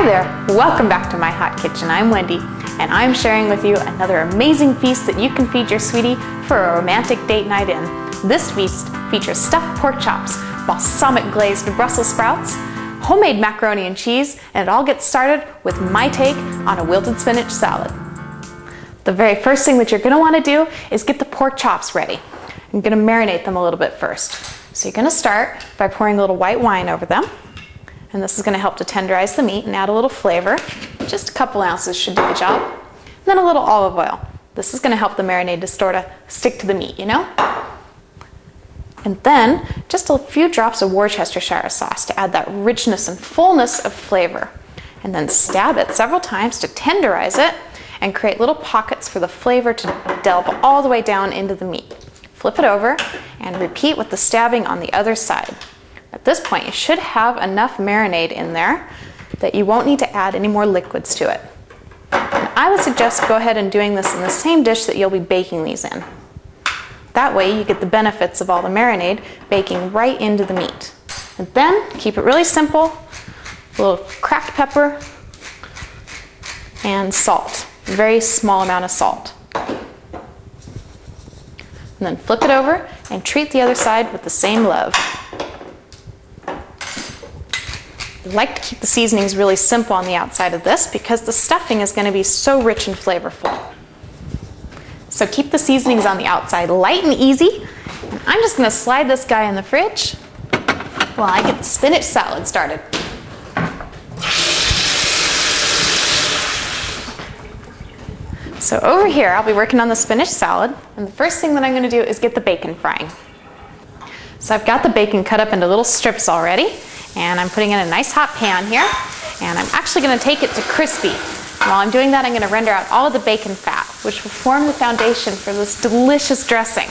Hi there, welcome back to My Hot Kitchen. I'm Wendy, and I'm sharing with you another amazing feast that you can feed your sweetie for a romantic date night in. This feast features stuffed pork chops, balsamic glazed Brussels sprouts, homemade macaroni and cheese, and it all gets started with my take on a wilted spinach salad. The very first thing that you're going to want to do is get the pork chops ready. I'm going to marinate them a little bit first. So you're going to start by pouring a little white wine over them. And this is going to help to tenderize the meat and add a little flavor. Just a couple ounces should do the job. And then a little olive oil. This is going to help the marinade to sort of stick to the meat, you know? And then just a few drops of Worcestershire sauce to add that richness and fullness of flavor. And then stab it several times to tenderize it and create little pockets for the flavor to delve all the way down into the meat. Flip it over and repeat with the stabbing on the other side. At this point, you should have enough marinade in there that you won't need to add any more liquids to it. And I would suggest go ahead and doing this in the same dish that you'll be baking these in. That way you get the benefits of all the marinade baking right into the meat. And then keep it really simple, a little cracked pepper and salt, a very small amount of salt. And then flip it over and treat the other side with the same love. I like to keep the seasonings really simple on the outside of this because the stuffing is going to be so rich and flavorful. So keep the seasonings on the outside light and easy. And I'm just going to slide this guy in the fridge while I get the spinach salad started. So over here I'll be working on the spinach salad, and the first thing that I'm going to do is get the bacon frying. So I've got the bacon cut up into little strips already. And I'm putting in a nice hot pan here, and I'm actually going to take it to crispy. And while I'm doing that, I'm going to render out all of the bacon fat, which will form the foundation for this delicious dressing.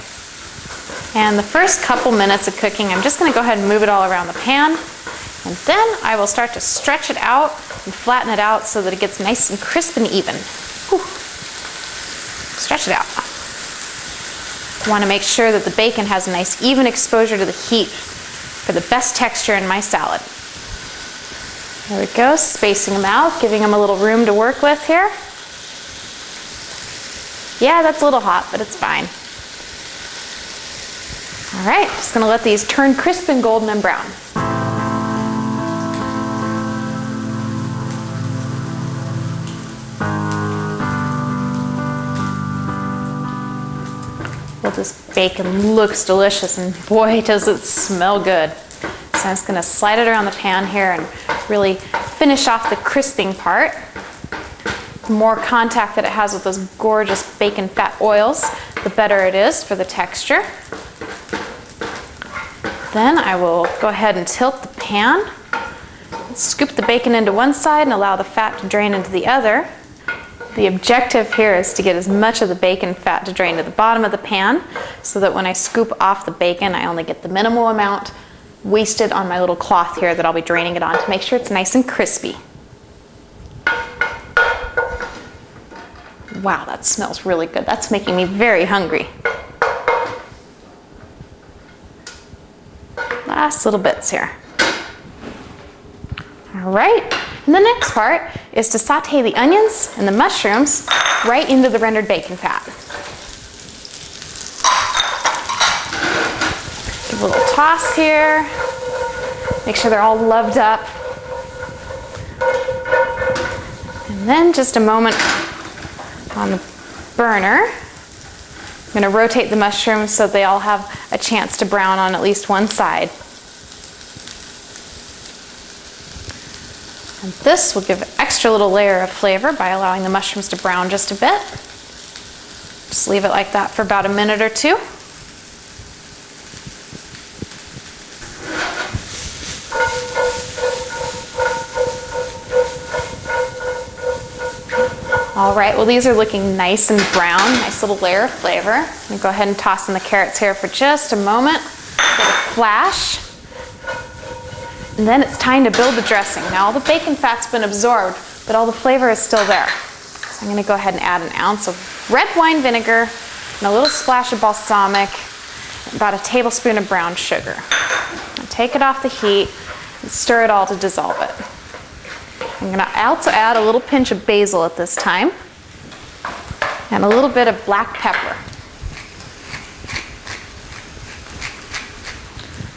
And the first couple minutes of cooking, I'm just going to go ahead and move it all around the pan, and then I will start to stretch it out and flatten it out so that it gets nice and crisp and even. Whew. Stretch it out. I want to make sure that the bacon has a nice even exposure to the heat for the best texture in my salad. There we go, spacing them out, giving them a little room to work with here. Yeah, that's a little hot, but it's fine. All right, just gonna let these turn crisp and golden and brown. Well, this bacon looks delicious, and boy, does it smell good. So I'm just going to slide it around the pan here and really finish off the crisping part. The more contact that it has with those gorgeous bacon fat oils, the better it is for the texture. Then I will go ahead and tilt the pan, scoop the bacon into one side and allow the fat to drain into the other. The objective here is to get as much of the bacon fat to drain to the bottom of the pan so that when I scoop off the bacon, I only get the minimal amount wasted on my little cloth here that I'll be draining it on to make sure it's nice and crispy. Wow, that smells really good. That's making me very hungry. Last little bits here. All right. And the next part is to saute the onions and the mushrooms right into the rendered bacon fat. Give a little toss here. Make sure they're all loved up. And then just a moment on the burner. I'm going to rotate the mushrooms so they all have a chance to brown on at least one side. And this will give an extra little layer of flavor by allowing the mushrooms to brown just a bit. Just leave it like that for about a minute or two. All right, well these are looking nice and brown, nice little layer of flavor. I'm going to go ahead and toss in the carrots here for just a moment. Get a flash. And then it's time to build the dressing. Now all the bacon fat's been absorbed, but all the flavor is still there. So I'm going to go ahead and add an ounce of red wine vinegar and a little splash of balsamic, and about a tablespoon of brown sugar. And take it off the heat and stir it all to dissolve it. I'm going to also add a little pinch of basil at this time and a little bit of black pepper.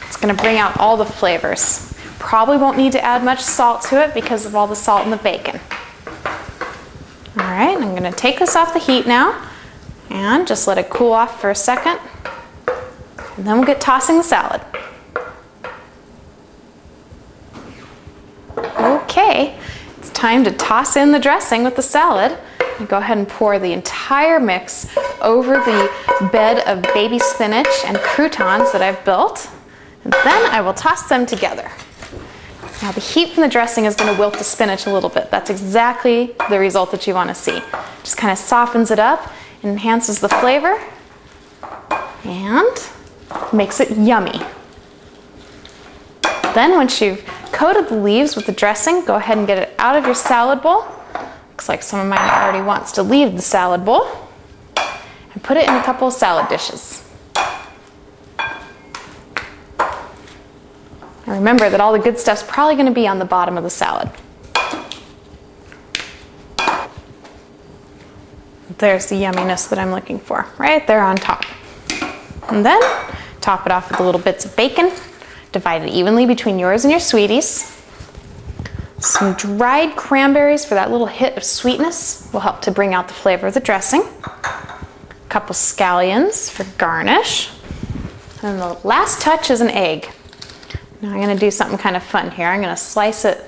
It's going to bring out all the flavors. Probably won't need to add much salt to it because of all the salt in the bacon. All right, I'm going to take this off the heat now and just let it cool off for a second. And then we'll get tossing the salad. Okay, it's time to toss in the dressing with the salad. And go ahead and pour the entire mix over the bed of baby spinach and croutons that I've built. And then I will toss them together. Now the heat from the dressing is going to wilt the spinach a little bit. That's exactly the result that you want to see. Just kind of softens it up, enhances the flavor, and makes it yummy. Then once you've coated the leaves with the dressing, go ahead and get it out of your salad bowl. Looks like some of mine already wants to leave the salad bowl. And put it in a couple of salad dishes. And remember that all the good stuff's probably going to be on the bottom of the salad. There's the yumminess that I'm looking for, right there on top. And then top it off with the little bits of bacon. Divide it evenly between yours and your sweeties. Some dried cranberries for that little hit of sweetness will help to bring out the flavor of the dressing. A couple scallions for garnish. And the last touch is an egg. Now I'm going to do something kind of fun here. I'm going to slice it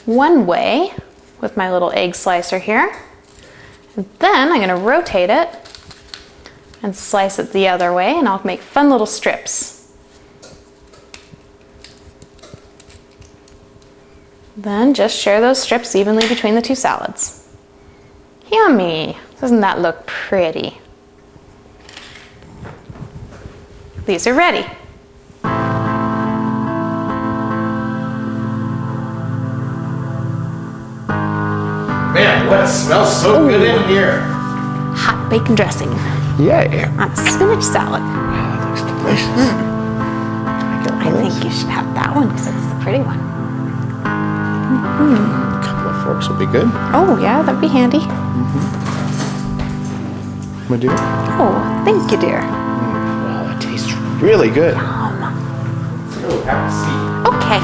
one way with my little egg slicer here. And then I'm going to rotate it and slice it the other way, and I'll make fun little strips. Then just share those strips evenly between the two salads. Yummy! Doesn't that look pretty? These are ready. Man, what smells so good in here. Hot bacon dressing. Yeah. On a spinach salad. Yeah, that looks delicious. I think you should have that one because it's the pretty one. A couple of forks will be good. Oh yeah, that'd be handy. My dear. Oh, thank you, dear. Wow, that tastes really good. Yum. So have a seat. Okay.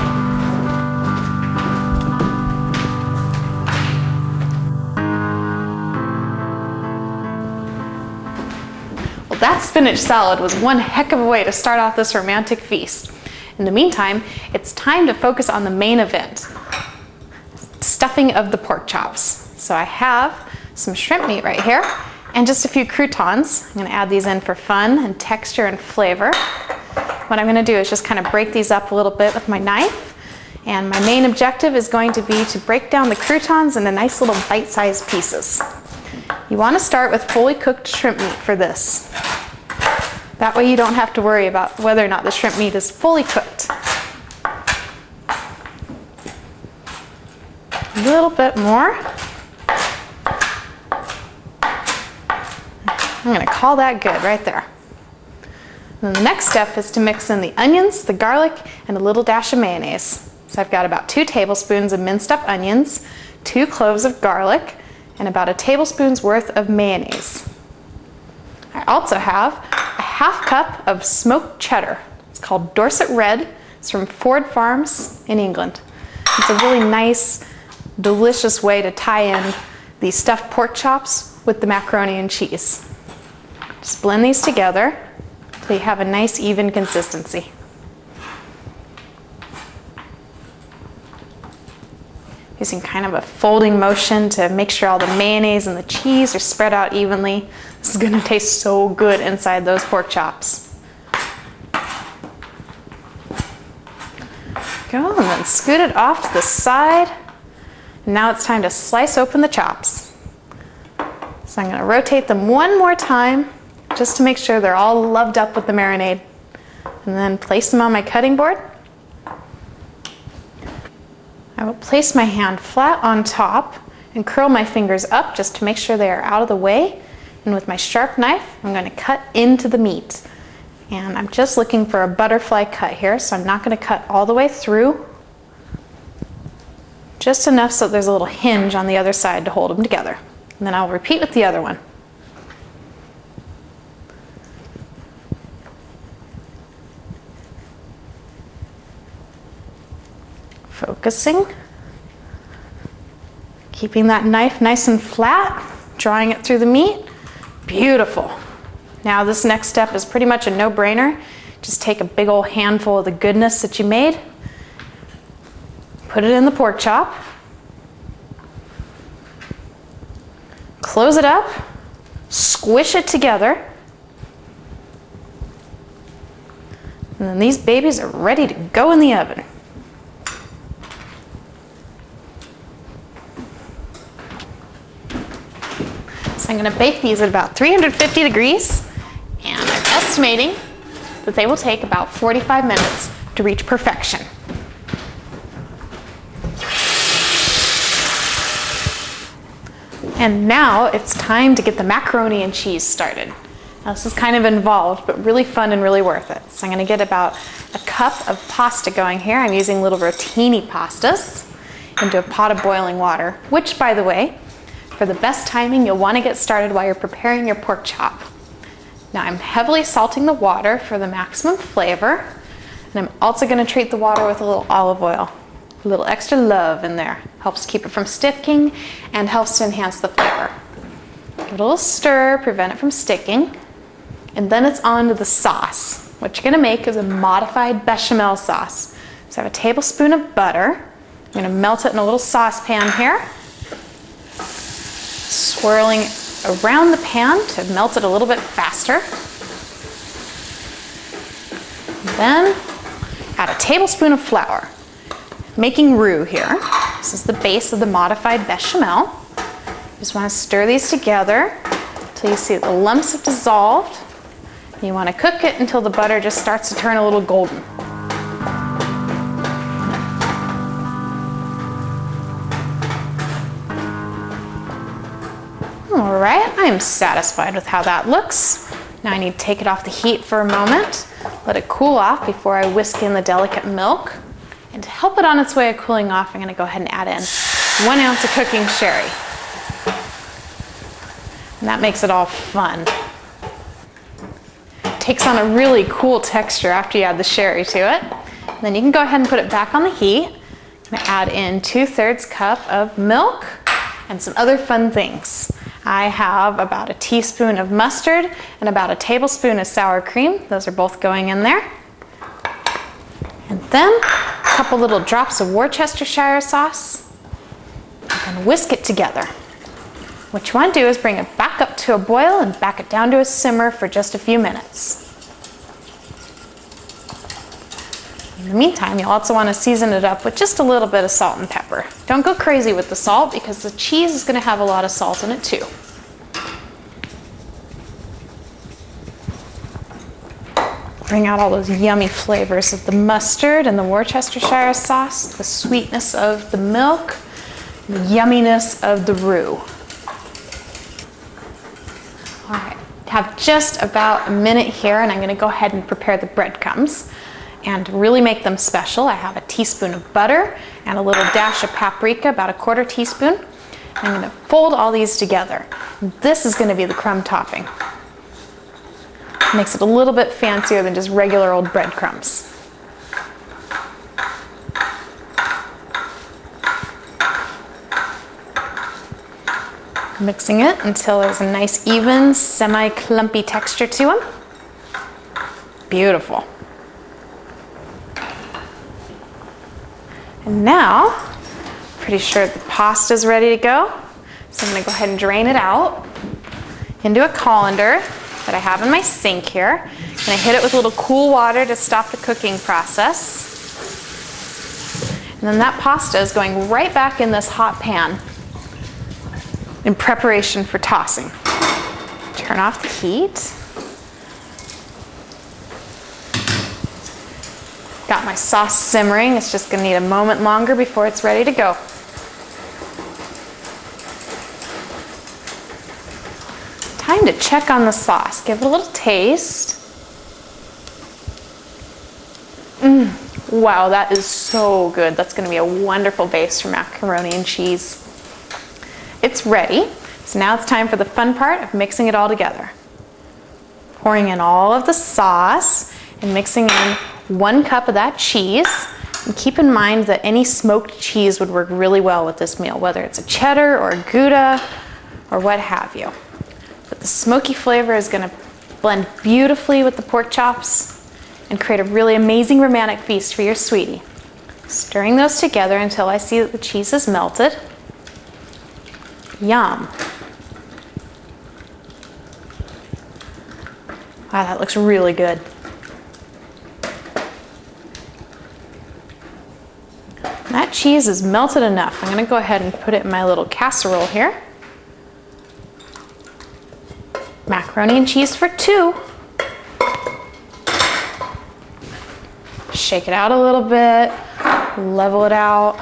Well, that spinach salad was one heck of a way to start off this romantic feast. In the meantime, it's time to focus on the main event, stuffing of the pork chops. So I have some shrimp meat right here and just a few croutons. I'm going to add these in for fun and texture and flavor. What I'm going to do is just kind of break these up a little bit with my knife. And my main objective is going to be to break down the croutons into nice little bite-sized pieces. You want to start with fully cooked shrimp meat for this. That way you don't have to worry about whether or not the shrimp meat is fully cooked. A little bit more. I'm going to call that good right there. And then the next step is to mix in the onions, the garlic, and a little dash of mayonnaise. So I've got about 2 tablespoons of minced up onions, 2 cloves of garlic, and about a tablespoon's worth of mayonnaise. I also have a half cup of smoked cheddar. It's called Dorset Red. It's from Ford Farms in England. It's a really nice, delicious way to tie in the stuffed pork chops with the macaroni and cheese. Just blend these together until you have a nice, even consistency. Using kind of a folding motion to make sure all the mayonnaise and the cheese are spread out evenly. This is going to taste so good inside those pork chops. Go, and then scoot it off to the side. And now it's time to slice open the chops. So I'm going to rotate them one more time just to make sure they're all loved up with the marinade. And then place them on my cutting board. I will place my hand flat on top and curl my fingers up just to make sure they are out of the way. And with my sharp knife, I'm going to cut into the meat. And I'm just looking for a butterfly cut here, so I'm not going to cut all the way through. Just enough so there's a little hinge on the other side to hold them together. And then I'll repeat with the other one. Focusing. Keeping that knife nice and flat, drawing it through the meat. Beautiful. Now this next step is pretty much a no-brainer. Just take a big old handful of the goodness that you made, put it in the pork chop, close it up, squish it together, and then these babies are ready to go in the oven. So I'm going to bake these at about 350 degrees, and I'm estimating that they will take about 45 minutes to reach perfection. And now it's time to get the macaroni and cheese started. Now this is kind of involved, but really fun and really worth it. So I'm going to get about a cup of pasta going here. I'm using little rotini pastas into a pot of boiling water, which, by the way, for the best timing, you'll want to get started while you're preparing your pork chop. Now I'm heavily salting the water for the maximum flavor, and I'm also going to treat the water with a little olive oil. A little extra love in there. Helps keep it from sticking and helps to enhance the flavor. Give it a little stir, prevent it from sticking, and then it's on to the sauce. What you're going to make is a modified bechamel sauce. So I have a tablespoon of butter. I'm going to melt it in a little saucepan here. Swirling around the pan to melt it a little bit faster. Then add a tablespoon of flour. Making roux here. This is the base of the modified bechamel. You just want to stir these together until you see the lumps have dissolved. You want to cook it until the butter just starts to turn a little golden. All right, I am satisfied with how that looks. Now I need to take it off the heat for a moment, let it cool off before I whisk in the delicate milk. And to help it on its way of cooling off, I'm going to go ahead and add in 1 ounce of cooking sherry. And that makes it all fun. It takes on a really cool texture after you add the sherry to it. And then you can go ahead and put it back on the heat. I'm going to add in 2/3 cup of milk and some other fun things. I have about a teaspoon of mustard and about a tablespoon of sour cream. Those are both going in there. And then a couple little drops of Worcestershire sauce, and whisk it together. What you want to do is bring it back up to a boil and back it down to a simmer for just a few minutes. In the meantime, you'll also want to season it up with just a little bit of salt and pepper. Don't go crazy with the salt because the cheese is going to have a lot of salt in it too. Bring out all those yummy flavors of the mustard and the Worcestershire sauce, the sweetness of the milk, the yumminess of the roux. All right, have just about a minute here, and I'm going to go ahead and prepare the breadcrumbs. And to really make them special, I have a teaspoon of butter and a little dash of paprika, about a 1/4 teaspoon. I'm going to fold all these together. This is going to be the crumb topping. Makes it a little bit fancier than just regular old breadcrumbs. Mixing it until there's a nice even semi-clumpy texture to them. Beautiful. And now, pretty sure the pasta is ready to go. So I'm going to go ahead and drain it out into a colander that I have in my sink here. And I hit it with a little cool water to stop the cooking process. And then that pasta is going right back in this hot pan in preparation for tossing. Turn off the heat. Got my sauce simmering. It's just going to need a moment longer before it's ready to go. Time to check on the sauce. Give it a little taste. Wow, that is so good. That's gonna be a wonderful base for macaroni and cheese. It's ready. So now it's time for the fun part of mixing it all together. Pouring in all of the sauce and mixing in 1 cup of that cheese. And keep in mind that any smoked cheese would work really well with this meal, whether it's a cheddar or a Gouda or what have you. But the smoky flavor is gonna blend beautifully with the pork chops and create a really amazing romantic feast for your sweetie. Stirring those together until I see that the cheese is melted. Yum. Wow, that looks really good. That cheese is melted enough. I'm gonna go ahead and put it in my little casserole here. Macaroni and cheese for 2. Shake it out a little bit, level it out.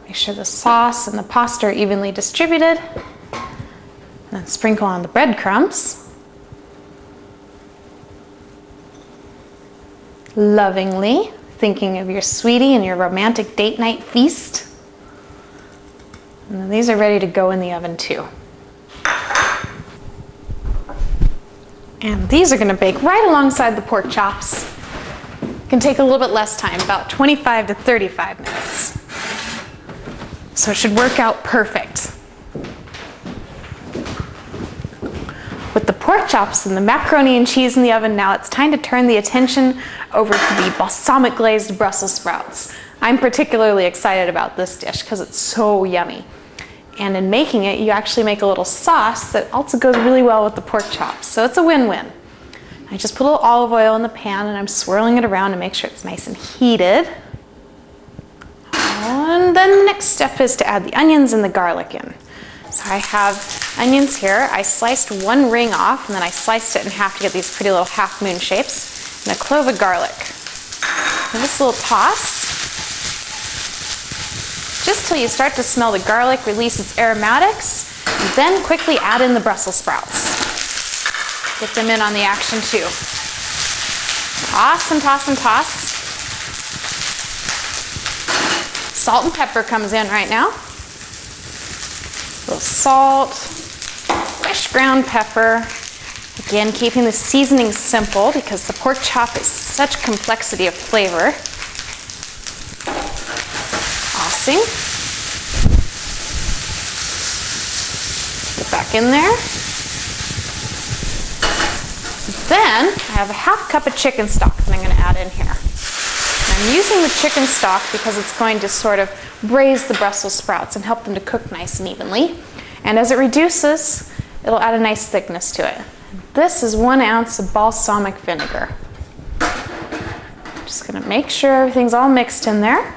Make sure the sauce and the pasta are evenly distributed. And then sprinkle on the breadcrumbs. Lovingly, thinking of your sweetie and your romantic date night feast. And then these are ready to go in the oven too. And these are gonna bake right alongside the pork chops. Can take a little bit less time, about 25 to 35 minutes. So it should work out perfect. With the pork chops and the macaroni and cheese in the oven, now it's time to turn the attention over to the balsamic glazed Brussels sprouts. I'm particularly excited about this dish because it's so yummy. And in making it, you actually make a little sauce that also goes really well with the pork chops. So it's a win-win. I just put a little olive oil in the pan and I'm swirling it around to make sure it's nice and heated. And then the next step is to add the onions and the garlic in. So I have onions here. I sliced 1 ring off and then I sliced it in half to get these pretty little half moon shapes. And a clove of garlic. Give this a little toss. Just till you start to smell the garlic release its aromatics, and then quickly add in the Brussels sprouts. Get them in on the action too. Toss and toss and toss. Salt and pepper comes in right now. A little salt, fresh ground pepper. Again, keeping the seasoning simple because the pork chop is such complexity of flavor. Tossing. Get back in there. Then I have a half cup of chicken stock that I'm going to add in here. And I'm using the chicken stock because it's going to sort of braise the Brussels sprouts and help them to cook nice and evenly. And as it reduces, it'll add a nice thickness to it. This is 1 ounce of balsamic vinegar. Just going to make sure everything's all mixed in there.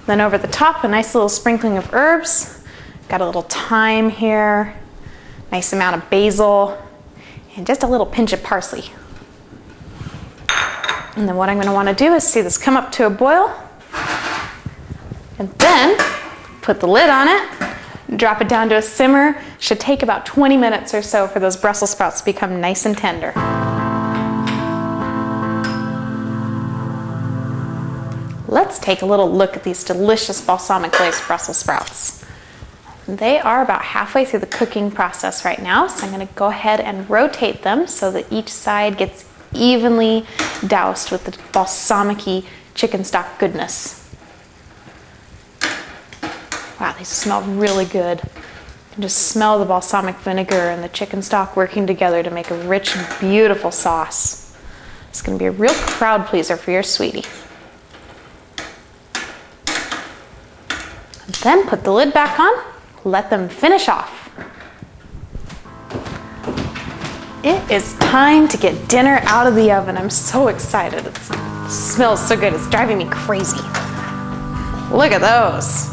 Then over the top, a nice little sprinkling of herbs. Got a little thyme here, nice amount of basil, and just a little pinch of parsley. And then what I'm going to want to do is see this come up to a boil, and then put the lid on it, drop it down to a simmer. Should take about 20 minutes or so for those Brussels sprouts to become nice and tender. Let's take a little look at these delicious balsamic glazed Brussels sprouts. They are about halfway through the cooking process right now, so I'm going to go ahead and rotate them so that each side gets evenly doused with the balsamic-y chicken stock goodness. Wow, these smell really good. You can just smell the balsamic vinegar and the chicken stock working together to make a rich, beautiful sauce. It's going to be a real crowd pleaser for your sweetie. Then put the lid back on. Let them finish off. It is time to get dinner out of the oven. I'm so excited. It smells so good. It's driving me crazy. Look at those.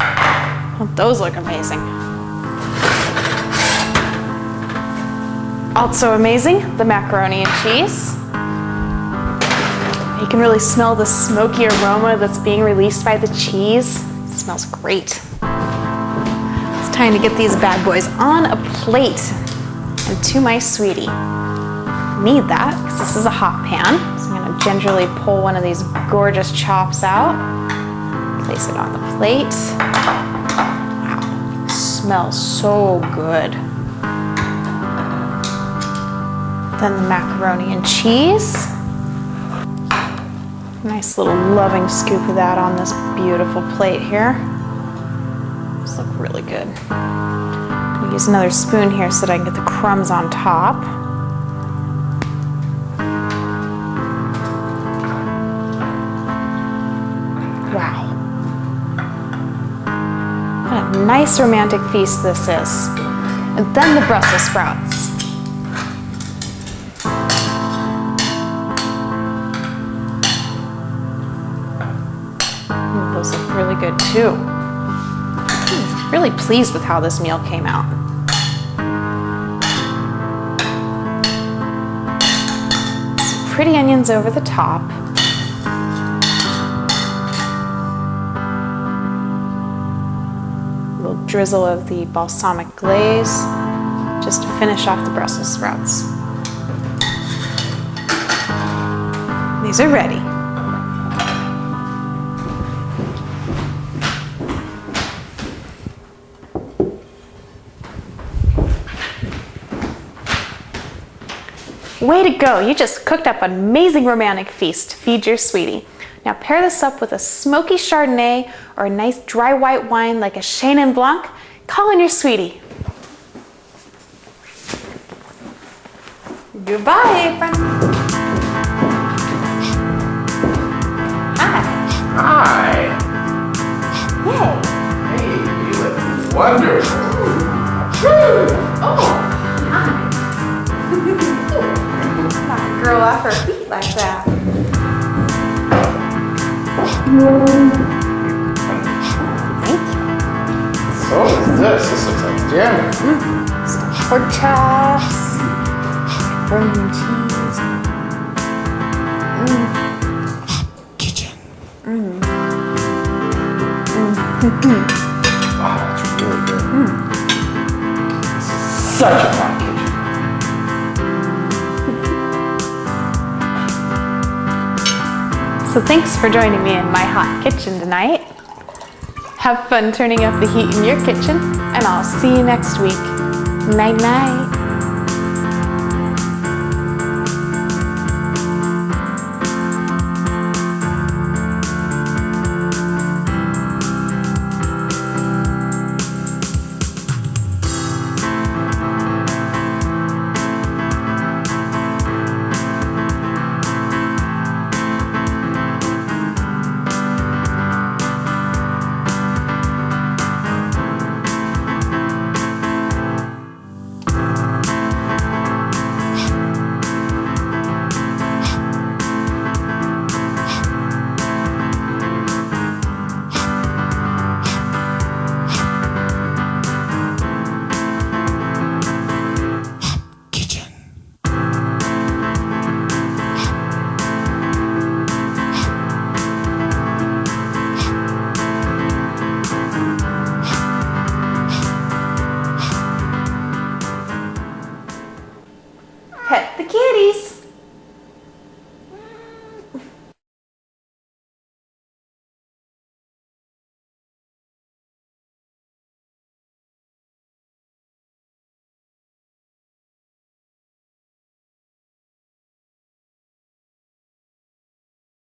Oh, those look amazing. Also amazing, the macaroni and cheese. You can really smell the smoky aroma that's being released by the cheese. It smells great. Time to get these bad boys on a plate and to my sweetie. Need that because this is a hot pan. So I'm going gingerly pull one of these gorgeous chops out. Place it on the plate. Wow, smells so good. Then the macaroni and cheese. Nice little loving scoop of that on this beautiful plate here. These look really good. I'll use another spoon here so that I can get the crumbs on top. Wow. What a nice romantic feast this is. And then the Brussels sprouts. Those look really good too. I'm really pleased with how this meal came out. Some pretty onions over the top. A little drizzle of the balsamic glaze just to finish off the Brussels sprouts. These are ready. Way to go! You just cooked up an amazing romantic feast to feed your sweetie. Now pair this up with a smoky Chardonnay or a nice dry white wine like a Chenin Blanc. Call in your sweetie. Goodbye, apron. Hi. Hi. Yay. Hey, you look wonderful. Oh, hi. Knock a girl off her feet like that. Thank you. So what is this? This looks like jam. Some pork chops, macaroni and cheese. Kitchen. Mm. Wow, that's really good. Such a fun kitchen. So thanks for joining me in my hot kitchen tonight. Have fun turning up the heat in your kitchen, and I'll see you next week. Night night.